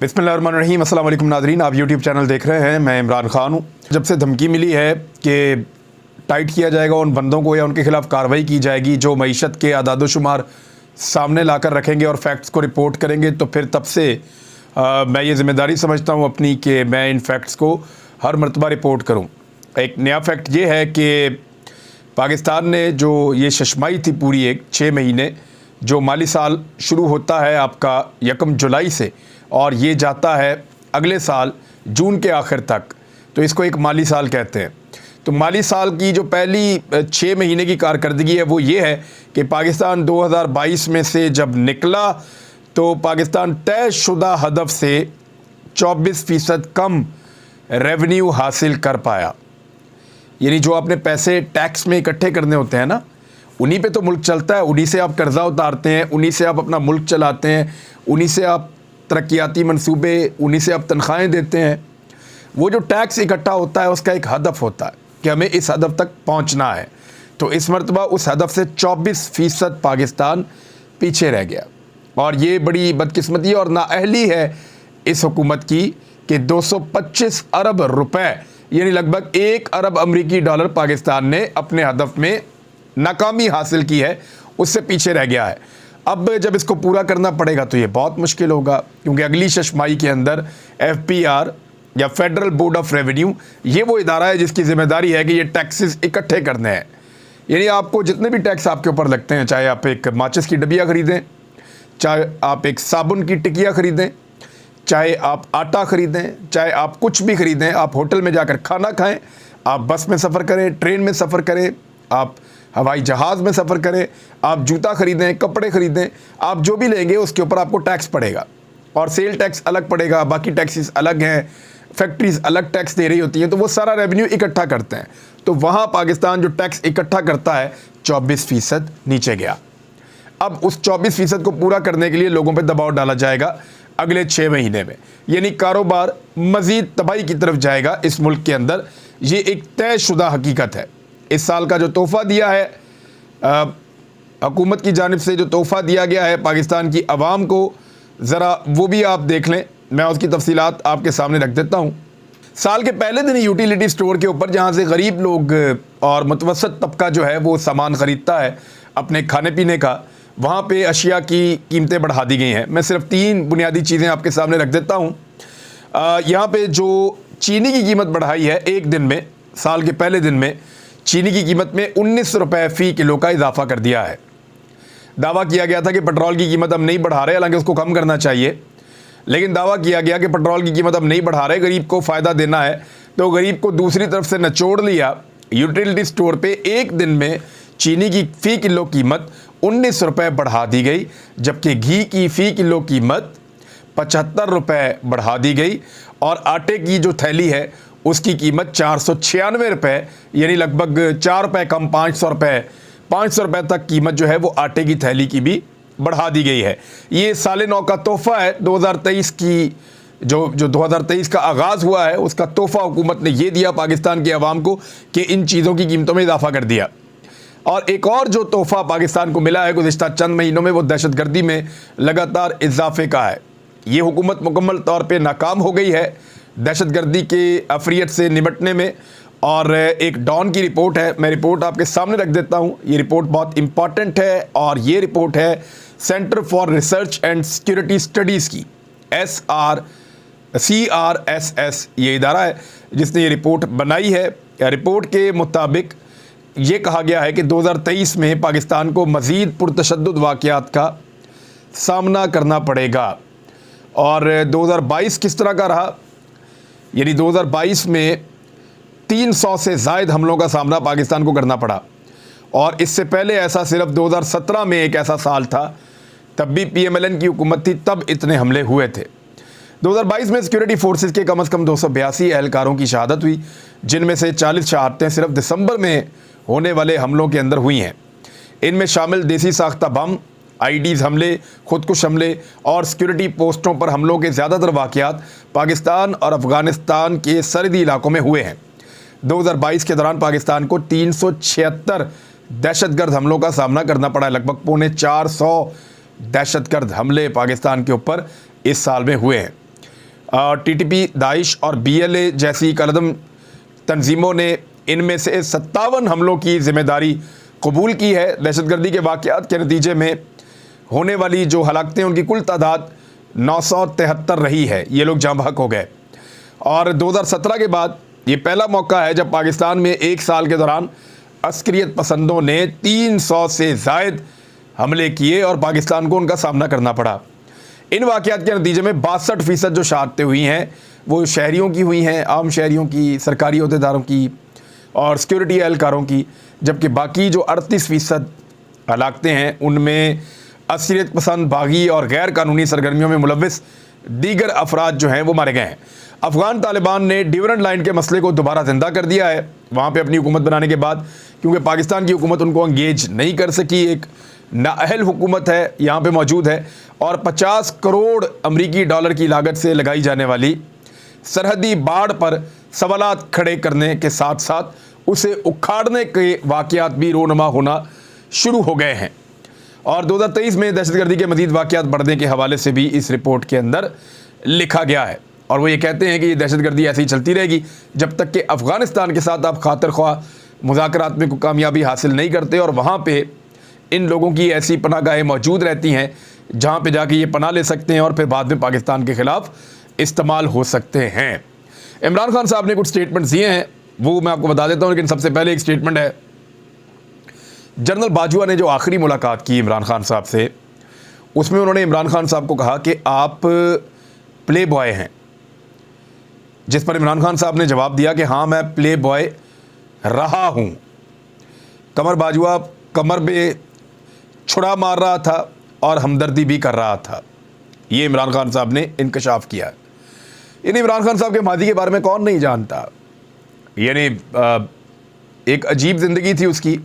बिस्मिल्लाहिर्रहमानिर्रहीम। अस्सलाम वालेकुम नाज़रीन, आप यूट्यूब चैनल देख रहे हैं। मैं इमरान ख़ान हूँ। जब से धमकी मिली है कि टाइट किया जाएगा उन बंदों को या उनके ख़िलाफ़ कार्रवाई की जाएगी जो मईशत के आदाद-ओ-शुमार सामने लाकर रखेंगे और फैक्ट्स को रिपोर्ट करेंगे, तो फिर तब से मैं ये ज़िम्मेदारी समझता हूँ अपनी कि मैं इन फैक्ट्स को हर मरतबा रिपोर्ट करूँ। एक नया फैक्ट ये है कि पाकिस्तान ने जो ये शशमाई थी पूरी एक 6 महीने, जो माली साल शुरू होता है आपका 1 जुलाई से और ये जाता है अगले साल जून के आखिर तक, तो इसको एक माली साल कहते हैं। तो माली साल की जो पहली 6 महीने की कारकर्दगी है वो ये है कि पाकिस्तान 2022 में से जब निकला तो पाकिस्तान तयशुदा हदफ से 24% कम रेवेन्यू हासिल कर पाया। यानी जो आपने पैसे टैक्स में इकट्ठे करने होते हैं ना, उन्हीं पे तो मुल्क चलता है, उन्हीं से आप कर्ज़ा उतारते हैं, उन्हीं से आप अपना मुल्क चलाते हैं, उन्हीं से आप तरक्याती मंसूबे, उन्हीं से आप तनख्वाहें देते हैं। वो जो टैक्स इकट्ठा होता है उसका एक हदफ होता है कि हमें इस हदफ तक पहुंचना है। तो इस मरतबा उस हदफ से 24% पाकिस्तान पीछे रह गया और ये बड़ी बदकिस्मती और नाअहली है इस हुकूमत की कि 225 अरब रुपए यानी लगभग 1 अरब अमरीकी डॉलर पाकिस्तान ने अपने हदफ में नाकामी हासिल की है, उससे पीछे रह गया है। अब जब इसको पूरा करना पड़ेगा तो ये बहुत मुश्किल होगा, क्योंकि अगली शशमाई के अंदर FPR या फेडरल बोर्ड ऑफ रेवेन्यू, ये वो इदारा है जिसकी ज़िम्मेदारी है कि ये टैक्सेस इकट्ठे करने हैं। यानी आपको जितने भी टैक्स आपके ऊपर लगते हैं, चाहे आप एक माचिस की डबिया ख़रीदें, चाहे आप एक साबुन की टिकिया ख़रीदें, चाहे आप आटा ख़रीदें, चाहे आप कुछ भी ख़रीदें, आप होटल में जाकर खाना खाएँ, आप बस में सफ़र करें, ट्रेन में सफ़र करें, आप हवाई जहाज़ में सफ़र करें, आप जूता ख़रीदें, कपड़े ख़रीदें, आप जो भी लेंगे उसके ऊपर आपको टैक्स पड़ेगा और सेल टैक्स अलग पड़ेगा, बाकी टैक्सेस अलग हैं, फैक्ट्रीज़ अलग टैक्स दे रही होती हैं, तो वो सारा रेवेन्यू इकट्ठा करते हैं। तो वहाँ पाकिस्तान जो टैक्स इकट्ठा करता है 24% नीचे गया। अब उस 24% को पूरा करने के लिए लोगों पर दबाव डाला जाएगा अगले 6 महीने में, यानी कारोबार मज़ीद तबाही की तरफ जाएगा इस मुल्क के अंदर। ये एक तयशुदा हकीकत है। इस साल का जो तोहफ़ा दिया है हुकूमत की जानिब से, जो तोहफ़ा दिया गया है पाकिस्तान की आवाम को, ज़रा वो भी आप देख लें। मैं उसकी तफसीलात आपके सामने रख देता हूँ। साल के पहले दिन यूटिलिटी स्टोर के ऊपर, जहाँ से गरीब लोग और मुतवसत तबका जो है वो सामान ख़रीदता है अपने खाने पीने का, वहाँ पे अशिया की कीमतें बढ़ा दी गई हैं। मैं सिर्फ 3 बुनियादी चीज़ें आपके सामने रख देता हूँ। यहाँ पे जो चीनी की कीमत बढ़ाई है एक दिन में, साल के पहले दिन में चीनी की कीमत में 19 रुपये फ़ी किलो का इजाफा कर दिया है। दावा किया गया था कि पेट्रोल की कीमत हम नहीं बढ़ा रहे, हालांकि उसको कम करना चाहिए, लेकिन दावा किया गया कि पेट्रोल की कीमत हम नहीं बढ़ा रहे, गरीब को फ़ायदा देना है। तो गरीब को दूसरी तरफ से नचोड़ लिया। यूटिलिटी स्टोर पे एक दिन में चीनी की फ़ी किलो कीमत 19 रुपये बढ़ा दी गई, जबकि घी की फ़ी किलो कीमत 75 रुपये बढ़ा दी गई और आटे की जो थैली है उसकी कीमत 496 रुपये, यानी लगभग 4 रुपये कम 500 रुपये तक कीमत जो है वो आटे की थैली की भी बढ़ा दी गई है। ये साल नौ का तोहफ़ा है 2023 की, जो 2023 का आगाज़ हुआ है उसका तोहफ़ा हुकूमत ने ये दिया पाकिस्तान की आवाम को कि इन चीज़ों की कीमतों में इजाफा कर दिया। और एक और जो तोहफ़ा पाकिस्तान को मिला है गुज़िश्ता चंद महीनों में, वो दहशतगर्दी में लगातार इजाफे का है। ये हुकूमत मुकम्मल तौर पर नाकाम हो गई है दहशतगर्दी के अफरियत से निपटने में। और एक डॉन की रिपोर्ट है, मैं रिपोर्ट आपके सामने रख देता हूँ। ये रिपोर्ट बहुत इंपॉर्टेंट है और ये रिपोर्ट है centre for research and security studies की, CRSS ये इदारा है जिसने ये रिपोर्ट बनाई है। रिपोर्ट के मुताबिक ये कहा गया है कि 2023 में पाकिस्तान को मज़ीद पुरतशद्दुद वाक़यात का सामना करना पड़ेगा। और 2022 किस तरह का रहा, यानी 2022 में 300 से ज़ायद हमलों का सामना पाकिस्तान को करना पड़ा। और इससे पहले ऐसा सिर्फ 2017 में एक ऐसा साल था, तब भी PMLN की हुकूमत थी, तब इतने हमले हुए थे। 2022 में सिक्योरिटी फोर्सेस के कम से कम 282 एहलकारों की शहादत हुई, जिनमें से 40 शहादतें सिर्फ दिसंबर में होने वाले हमलों के अंदर हुई हैं। इनमें शामिल देसी साख्ता बम, IDs हमले, खुदकुश हमले और सिक्योरिटी पोस्टों पर हमलों के ज़्यादातर वाक़यात पाकिस्तान और अफ़गानिस्तान के सरहदी इलाकों में हुए हैं। 2022 के दौरान पाकिस्तान को 376 दहशतगर्द हमलों का सामना करना पड़ा है। लगभग 450 दहशतगर्द हमले पाकिस्तान के ऊपर इस साल में हुए हैं। टीटीपी, दाइश और बीएलए जैसी कलदम तंजीमों ने इनमें से 57 हमलों की जिम्मेदारी कबूल की है। दहशतगर्दी के वाक़यात के नतीजे में होने वाली जो हलाकतें, उनकी कुल तादाद 973 रही है। ये लोग जाँ बहक हो गए। और 2017 के बाद ये पहला मौका है जब पाकिस्तान में एक साल के दौरान अस्करियत पसंदों ने 300 से ज़ायद हमले किए और पाकिस्तान को उनका सामना करना पड़ा। इन वाक़यात के नतीजे में 62% जो शहादतें हुई हैं वो शहरियों की हुई हैं, आम शहरियों की, सरकारी अहदेदारों की और सिक्योरिटी एहलकारों की, जबकि बाकी जो 38% हलाकतें हैं उनमें अस्करियत पसंद, बागी और गैर कानूनी सरगर्मियों में मुलव्विस दीगर अफराद जो हैं वो मारे गए हैं। अफ़गान तालिबान ने डिविडेंड लाइन के मसले को दोबारा ज़िंदा कर दिया है वहाँ पे अपनी हुकूमत बनाने के बाद, क्योंकि पाकिस्तान की हुकूमत उनको एंगेज नहीं कर सकी। एक नाअहल हुकूमत है यहाँ पे मौजूद है और 50 करोड़ अमरीकी डॉलर की लागत से लगाई जाने वाली सरहदी बाढ़ पर सवालात खड़े करने के साथ साथ उसे उखाड़ने के वाक़यात भी रोनमा होना शुरू हो गए हैं। और 2023 में दहशतगर्दी के मज़ीद वाक़यात बढ़ने के हवाले से भी इस रिपोर्ट के अंदर लिखा गया है। और वो ये कहते हैं कि ये दहशतगर्दी ऐसी ही चलती रहेगी जब तक कि अफ़गानिस्तान के साथ आप खातिर ख्वाह मुज़ाकरात में कोई कामयाबी हासिल नहीं करते और वहाँ पे इन लोगों की ऐसी पनाहगाहें मौजूद रहती हैं जहाँ पे जाके ये पनाह ले सकते हैं और फिर बाद में पाकिस्तान के ख़िलाफ़ इस्तेमाल हो सकते हैं। इमरान खान साहब ने कुछ स्टेटमेंट्स दिए हैं, वो मैं आपको बता देता हूँ, लेकिन सबसे पहले एक स्टेटमेंट है जनरल बाजवा ने जो आखिरी मुलाकात की इमरान खान साहब से, उसमें उन्होंने इमरान खान साहब को कहा कि आप प्ले बॉय हैं, जिस पर इमरान खान साहब ने जवाब दिया कि हाँ मैं प्ले बॉय रहा हूँ। कमर बाजवा कमर में छुरा मार रहा था और हमदर्दी भी कर रहा था। ये इमरान खान साहब ने इंकशाफ किया है। यानी इमरान खान साहब के मादी के बारे में कौन नहीं जानता। यानी एक अजीब ज़िंदगी थी उसकी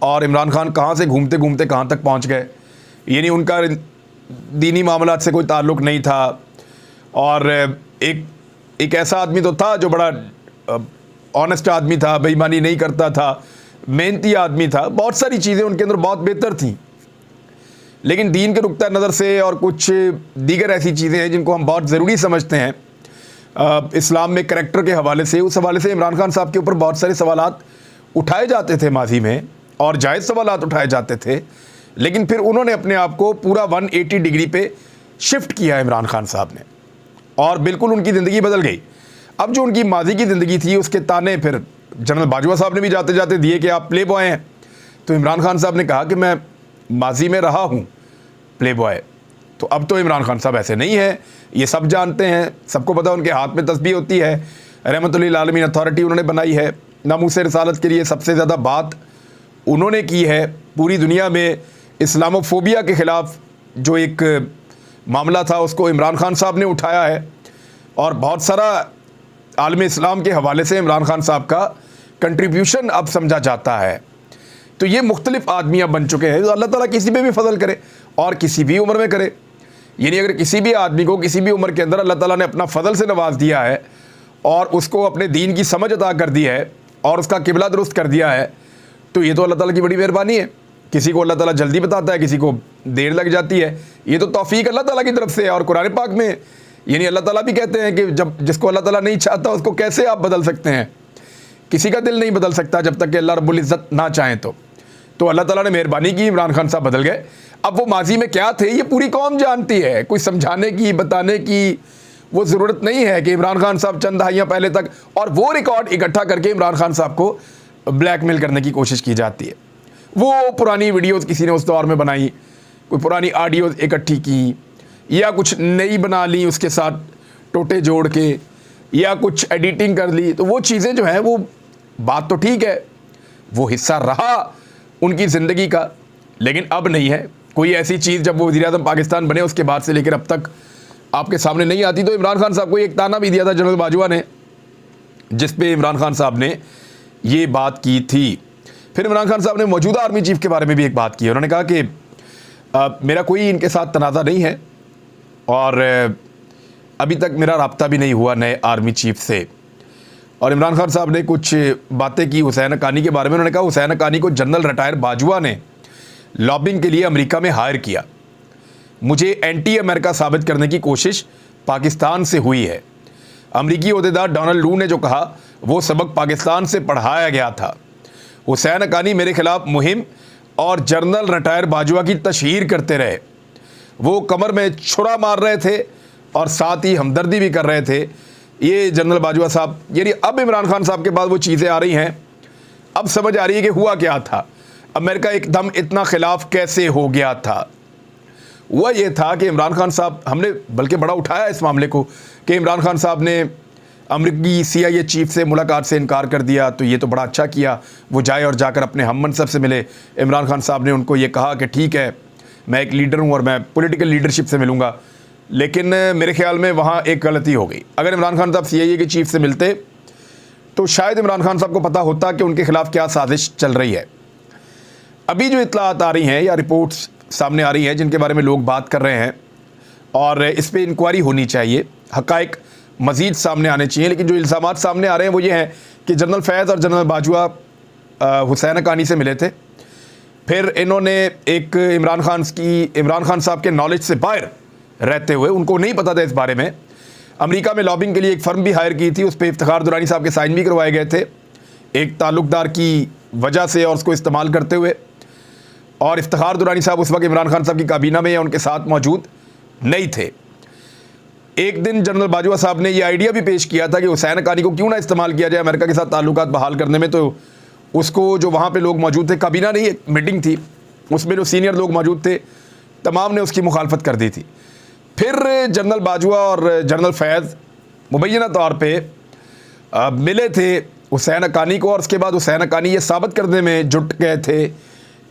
और इमरान खान कहाँ से घूमते घूमते कहाँ तक पहुँच गए। यानी उनका दीनी मामलात से कोई ताल्लुक़ नहीं था और एक ऐसा आदमी तो था जो बड़ा ऑनेस्ट आदमी था, बेईमानी नहीं करता था, मेहनती आदमी था, बहुत सारी चीज़ें उनके अंदर बहुत बेहतर थीं। लेकिन दीन के नुक्ता नज़र से और कुछ दीगर ऐसी चीज़ें हैं जिनको हम बहुत ज़रूरी समझते हैं इस्लाम में करैक्टर के हवाले से, उस हवाले से इमरान खान साहब के ऊपर बहुत सारे सवालात उठाए जाते थे माजी में और जायज़ सवालात उठाए जाते थे। लेकिन फिर उन्होंने अपने आप को पूरा 180 डिग्री पे शिफ्ट किया इमरान खान साहब ने और बिल्कुल उनकी ज़िंदगी बदल गई। अब जो उनकी माजी की ज़िंदगी थी उसके ताने फिर जनरल बाजवा साहब ने भी जाते जाते दिए कि आप प्ले बॉय हैं। तो इमरान खान साहब ने कहा कि मैं माजी में रहा हूँ प्ले बॉय। तो अब तो इमरान खान साहब ऐसे नहीं है, ये सब जानते हैं, सबको पता उनके हाथ में तस्बीह होती है। रहमतुल्लिल आलमीन अथॉरिटी उन्होंने बनाई है, नामूसे रिसालत के लिए सबसे ज़्यादा बात उन्होंने की है। पूरी दुनिया में इस्लामोफोबिया के ख़िलाफ़ जो एक मामला था उसको इमरान खान साहब ने उठाया है और बहुत सारा आलम इस्लाम के हवाले से इमरान खान साहब का कंट्रीब्यूशन अब समझा जाता है। तो ये मुख्तलिफ आदमी अब बन चुके हैं। तो अल्लाह ताला किसी पे भी फजल करे और किसी भी उम्र में करे। यानी अगर किसी भी आदमी को किसी भी उम्र के अंदर अल्लाह ताला ने अपना फजल से नवाज दिया है और उसको अपने दीन की समझ अता कर दी है और उसका किबला दुरुस्त कर दिया है, तो ये तो अल्लाह ताला की बड़ी मेहरबानी है। किसी को अल्लाह ताला जल्दी बताता है, किसी को देर लग जाती है। ये तो तौफीक अल्लाह ताला की तरफ से है। और कुरान पाक में यानी अल्लाह ताला भी कहते हैं कि जब जिसको अल्लाह ताला नहीं चाहता उसको कैसे आप बदल सकते हैं। किसी का दिल नहीं बदल सकता जब तक कि अल्लाह रब्बुल इज़्ज़त ना चाहें। तो अल्लाह ताला ने मेहरबानी की, इमरान खान साहब बदल गए। अब वो माजी में क्या थे ये पूरी कौम जानती है, कोई समझाने की बताने की वो ज़रूरत नहीं है कि इमरान खान साहब चंद दहाइयाँ पहले तक, और वो रिकॉर्ड इकट्ठा करके इमरान खान साहब को ब्लैकमेल करने की कोशिश की जाती है। वो पुरानी वीडियोज़ किसी ने उस दौर में बनाई, कोई पुरानी ऑडियोज़ इकट्ठी की या कुछ नई बना ली उसके साथ टोटे जोड़ के या कुछ एडिटिंग कर ली, तो वो चीज़ें जो हैं वो बात तो ठीक है, वो हिस्सा रहा उनकी ज़िंदगी का, लेकिन अब नहीं है कोई ऐसी चीज़। जब वो वज़ीर-ए-आज़म पाकिस्तान बने उसके बाद से लेकर अब तक आपके सामने नहीं आती। तो इमरान खान साहब को एक ताना भी दिया था जनरल बाजवा ने, जिस पे इमरान खान साहब ने ये बात की थी। फिर इमरान खान साहब ने मौजूदा आर्मी चीफ़ के बारे में भी एक बात की। उन्होंने कहा कि मेरा कोई इनके साथ तनाज़ा नहीं है और अभी तक मेरा रब्ता भी नहीं हुआ नए आर्मी चीफ़ से। और इमरान खान साहब ने कुछ बातें की हुसैन हक्कानी के बारे में। उन्होंने कहा हुसैन हक्कानी को जनरल रिटायर बाजवा ने लॉबिंग के लिए अमेरिका में हायर किया। मुझे एंटी अमेरिका साबित करने की कोशिश पाकिस्तान से हुई है। अमरीकी ओहदेदार डोनाल्ड लू ने जो कहा वो सबक पाकिस्तान से पढ़ाया गया था। हुसैन हक्कानी मेरे खिलाफ मुहिम और जनरल रिटायर बाजवा की तशहीर करते रहे। वो कमर में छुरा मार रहे थे और साथ ही हमदर्दी भी कर रहे थे। ये जनरल बाजवा साहब, यानी अब इमरान खान साहब के बाद वो चीज़ें आ रही हैं, अब समझ आ रही है कि हुआ क्या था, अमेरिका एकदम इतना खिलाफ कैसे हो गया था। हुआ ये था कि इमरान खान साहब, हमने बल्कि बड़ा उठाया इस मामले को कि इमरान खान साहब ने अमरीकी CIA चीफ से मुलाकात से इनकार कर दिया, तो ये तो बड़ा अच्छा किया, वो जाए और जाकर अपने हम मनसब से मिले। इमरान खान साहब ने उनको ये कहा कि ठीक है, मैं एक लीडर हूँ और मैं पॉलिटिकल लीडरशिप से मिलूँगा। लेकिन मेरे ख्याल में वहाँ एक गलती हो गई। अगर इमरान खान साहब CIA के चीफ से मिलते तो शायद इमरान खान साहब को पता होता कि उनके खिलाफ क्या साजिश चल रही है। अभी जो इत्तलात आ रही हैं या रिपोर्ट्स सामने आ रही हैं जिनके बारे में लोग बात कर रहे हैं और इस पर इंक्वायरी होनी चाहिए, हक़ाइक़ मज़ीद सामने आने चाहिए, लेकिन जो इल्ज़ामात सामने आ रहे हैं वो ये हैं कि जनरल फैज़ और जनरल बाजवा हुसैन हक्कानी से मिले थे, फिर इन्होंने एक इमरान खान साहब के नॉलेज से बाहर रहते हुए, उनको नहीं पता था इस बारे में, अमेरिका में लॉबिंग के लिए एक फ़र्म भी हायर की थी, उस पर इफ्तिखार दुरानी साहब के साइन भी करवाए गए थे एक ताल्लुकदार की वजह से और उसको इस्तेमाल करते हुए। और इफ्तिखार दुरानी साहब उस वक्त इमरान खान साहब की काबीना में या उनके साथ मौजूद नहीं थे। एक दिन जनरल बाजवा साहब ने यह आइडिया भी पेश किया था कि हुसैन हक्कानी को क्यों ना इस्तेमाल किया जाए अमेरिका के साथ ताल्लुकात बहाल करने में। तो उसको, जो वहाँ पे लोग मौजूद थे, काबीना नहीं, एक मीटिंग थी, उसमें जो सीनियर लोग मौजूद थे तमाम ने उसकी मुखालफत कर दी थी। फिर जनरल बाजवा और जनरल फैज़ मुबैना तौर पर मिले थे हुसैन हक्कानी को, और उसके बाद हुसैन हक्कानी ये साबित करने में जुट गए थे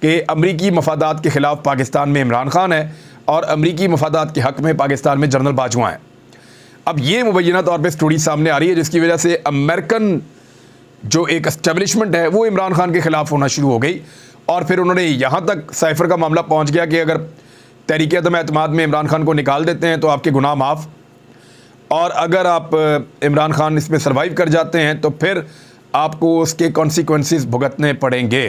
कि अमरीकी मफादात के ख़िलाफ़ पाकिस्तान में इमरान खान है और अमरीकी मफादात के हक़ में पाकिस्तान में जनरल बाजवा हैं। अब ये मुबैना तौर पे स्टोरी सामने आ रही है जिसकी वजह से अमेरिकन जो एक एस्टेब्लिशमेंट है वो इमरान खान के ख़िलाफ़ होना शुरू हो गई। और फिर उन्होंने यहाँ तक साइफ़र का मामला पहुँच गया कि अगर तहरीक अदम एतमाद में इमरान खान को निकाल देते हैं तो आपके गुनाह माफ़, और अगर आप इमरान खान इसमें सर्वाइव कर जाते हैं तो फिर आपको उसके कॉन्सिक्वेंसेस भुगतने पड़ेंगे।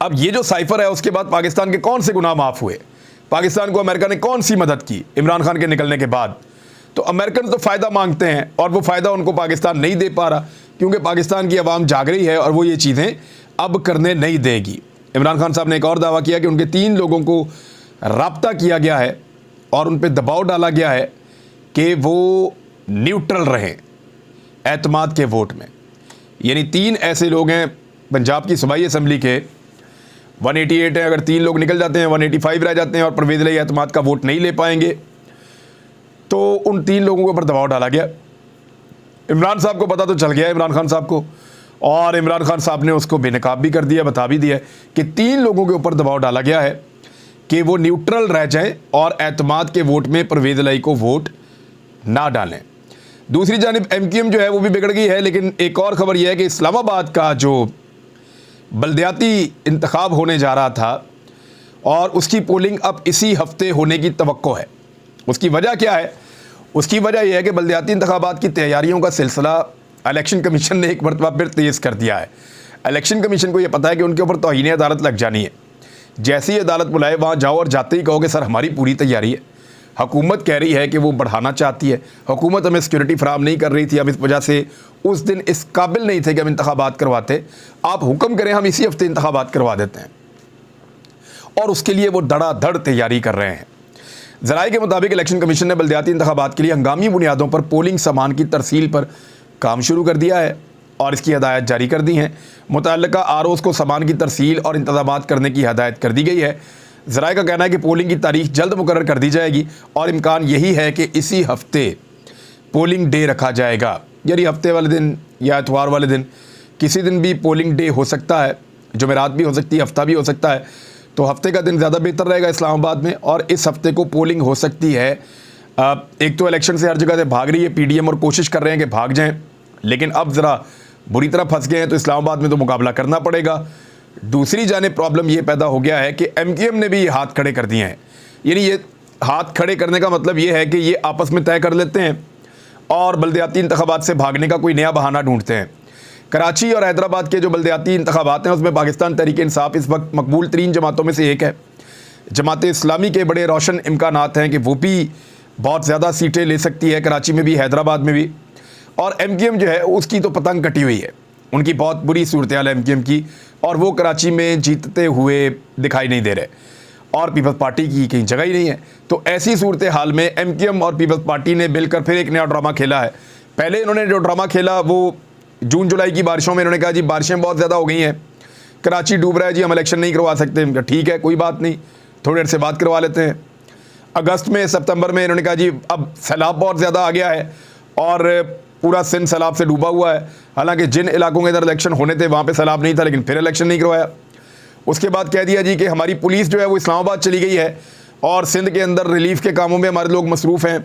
अब ये जो साइफ़र है, उसके बाद पाकिस्तान के कौन से गुनाह माफ़ हुए, पाकिस्तान को अमेरिका ने कौन सी मदद की इमरान खान के निकलने के बाद। तो अमेरिकन तो फ़ायदा मांगते हैं और वो फ़ायदा उनको पाकिस्तान नहीं दे पा रहा, क्योंकि पाकिस्तान की आवाम जाग रही है और वो ये चीज़ें अब करने नहीं देगी। इमरान खान साहब ने एक और दावा किया कि उनके 3 लोगों को राब्ता किया गया है और उन पर दबाव डाला गया है कि वो न्यूट्रल रहें एतमाद के वोट में। यानी 3 ऐसे लोग हैं पंजाब की सूबाई असम्बली के 188 हैं, अगर 3 लोग निकल जाते हैं 185 रह जाते हैं और परवेज़ इलाही एतमाद का वोट नहीं ले पाएंगे, तो उन 3 लोगों के ऊपर दबाव डाला गया। इमरान साहब को पता तो चल गया इमरान खान साहब को, और इमरान खान साहब ने उसको बेनकाब भी कर दिया, बता भी दिया कि 3 लोगों के ऊपर दबाव डाला गया है कि वो न्यूट्रल रह जाएं और एतमाद के वोट में परवेज़ इलाही को वोट ना डालें। दूसरी जानिब MQM जो है वो भी बिगड़ गई है। लेकिन एक और ख़बर यह है कि इस्लामाबाद का जो बल्दियाती इंतखाब होने जा रहा था और उसकी पोलिंग अब इसी हफ्ते होने की तवक्को है। उसकी वजह क्या है? उसकी वजह यह है कि बल्दियाती इंतखाबात की तैयारियों का सिलसिला इलेक्शन कमीशन ने एक मरतबा फिर तेज़ कर दिया है। इलेक्शन कमीशन को यह पता है कि उनके ऊपर तौहीन अदालत लग जानी है। जैसे ही अदालत बुलाए वहाँ जाओ और जाते ही कहो कि सर हमारी पूरी तैयारी है। हुकूमत कह रही है कि वो बढ़ाना चाहती है, हुकूमत हमें सिक्योरिटी फराहम नहीं कर रही थी, हम इस वजह से उस दिन इस काबिल नहीं थे कि हम इंतखाबात करवाते, आप हुक्म करें हम इसी हफ्ते इंतखाबात करवा देते हैं। और उसके लिए वो धड़ाधड़ तैयारी कर रहे हैं। ज़राए के मुताबिक इलेक्शन कमीशन ने बल्दियाती इंतखाबात के लिए हंगामी बुनियादों पर पोलिंग सामान की तरसील पर काम शुरू कर दिया है और इसकी हदायत जारी कर दी हैं। मुतल्लिका ROs को सामान की तरसील और इंतज़ामात करने की हदायत कर दी गई है। ज़राए का कहना है कि पोलिंग की तारीख जल्द मुकर्रर कर दी जाएगी और इम्कान यही है कि इसी हफ्ते पोलिंग डे रखा जाएगा। यानी हफ्ते वाले दिन या इतवार वाले दिन किसी दिन भी पोलिंग डे हो सकता है, जुमेरात भी हो सकती है, हफ्ता भी हो सकता है। तो हफ्ते का दिन ज़्यादा बेहतर रहेगा इस्लामाबाद में, और इस हफ्ते को पोलिंग हो सकती है। एक तो इलेक्शन से हर जगह से भाग रही है PDM और कोशिश कर रहे हैं कि भाग जाएं, लेकिन अब ज़रा बुरी तरह फंस गए हैं तो इस्लामाबाद में तो मुकाबला करना पड़ेगा। दूसरी जानिब प्रॉब्लम ये पैदा हो गया है कि MQM ने भी ये हाथ खड़े कर दिए हैं। यानी ये हाथ खड़े करने का मतलब ये है कि ये आपस में तय कर लेते हैं और बल्दियाती इंतखाबात से भागने का कोई नया बहाना ढूंढते हैं। कराची और हैदराबाद के जो बल्दियाती इंतखाबात हैं उसमें पाकिस्तान तहरीक इंसाफ इस वक्त मकबूल तरीन जमातों में से एक है। जमात इस्लामी के बड़े रोशन इम्कानात हैं कि वो भी बहुत ज़्यादा सीटें ले सकती है, कराची में भी, हैदराबाद में भी। और MQM जो है उसकी तो पतंग कटी हुई है, उनकी बहुत बुरी सूरत हाल है MQM की, और वो कराची में जीतते हुए दिखाई नहीं दे रहे, और पीपल्स पार्टी की कहीं जगह ही नहीं है। तो ऐसी सूरत हाल में MQM और पीपल्स पार्टी ने मिलकर फिर एक नया ड्रामा खेला है। पहले इन्होंने जो ड्रामा खेला वो जून जुलाई की बारिशों में इन्होंने कहा जी बारिशें बहुत ज़्यादा हो गई हैं, कराची डूब रहा है जी, हम इलेक्शन नहीं करवा सकते। ठीक है, कोई बात नहीं, थोड़ी देर से बात करवा लेते हैं। अगस्त में, सितंबर में इन्होंने कहा जी अब सैलाब बहुत ज़्यादा आ गया है और पूरा सिंध सैलाब से डूबा हुआ है। हालांकि जिन इलाकों के अंदर इलेक्शन होने थे वहाँ पे सैलाब नहीं था, लेकिन फिर इलेक्शन नहीं करवाया। उसके बाद कह दिया जी कि हमारी पुलिस जो है वो इस्लामाबाद चली गई है और सिंध के अंदर रिलीफ के कामों में हमारे लोग मसरूफ़ हैं,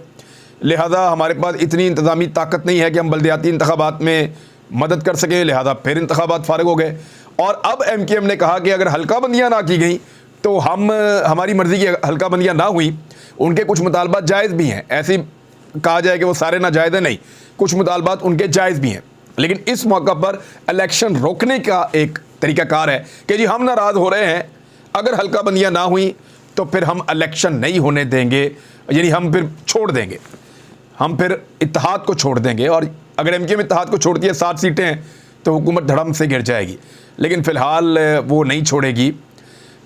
लिहाजा हमारे पास इतनी इंतज़ामी ताकत नहीं है कि हम बल्दियाती इंतखाबात में मदद कर सकें, लिहाजा फिर इंतखाबात फारिग हो गए। और अब MQM ने कहा कि अगर हल्का बंदियाँ ना की गई तो हमारी मर्ज़ी की हल्का बंदियाँ ना हुई, उनके कुछ मुतालबात जायज़ भी हैं। ऐसे कहा जाए कि वो सारे नाजायज़ हैं, नहीं, कुछ मुतालबात उनके जायज़ भी हैं। लेकिन इस मौका पर इलेक्शन रोकने का एक तरीक़ाकार है कि जी हम नाराज़ हो रहे हैं, अगर हल्का बंदियाँ ना हुई तो फिर हम इलेक्शन नहीं होने देंगे, यानी हम फिर छोड़ देंगे, हम फिर इत्तेहाद को छोड़ देंगे। और अगर MQM इत्तेहाद को छोड़ती है 7 सीटें हैं तो हुकूमत धड़म से गिर जाएगी, लेकिन फ़िलहाल वो नहीं छोड़ेगी।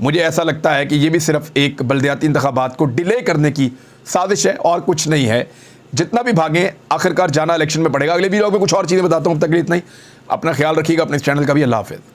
मुझे ऐसा लगता है कि ये भी सिर्फ एक बल्दियाती इंतखाबात को डिले करने की साजिश है और कुछ नहीं है। जितना भी भागें आखिरकार जाना इलेक्शन में पड़ेगा। अगले वीडियो में कुछ और चीज़ें बताता हूँ, अब तक के लिए इतना ही। अपना ख्याल रखिएगा, अपने इस चैनल का भी। अल्लाह हाफ़िज़।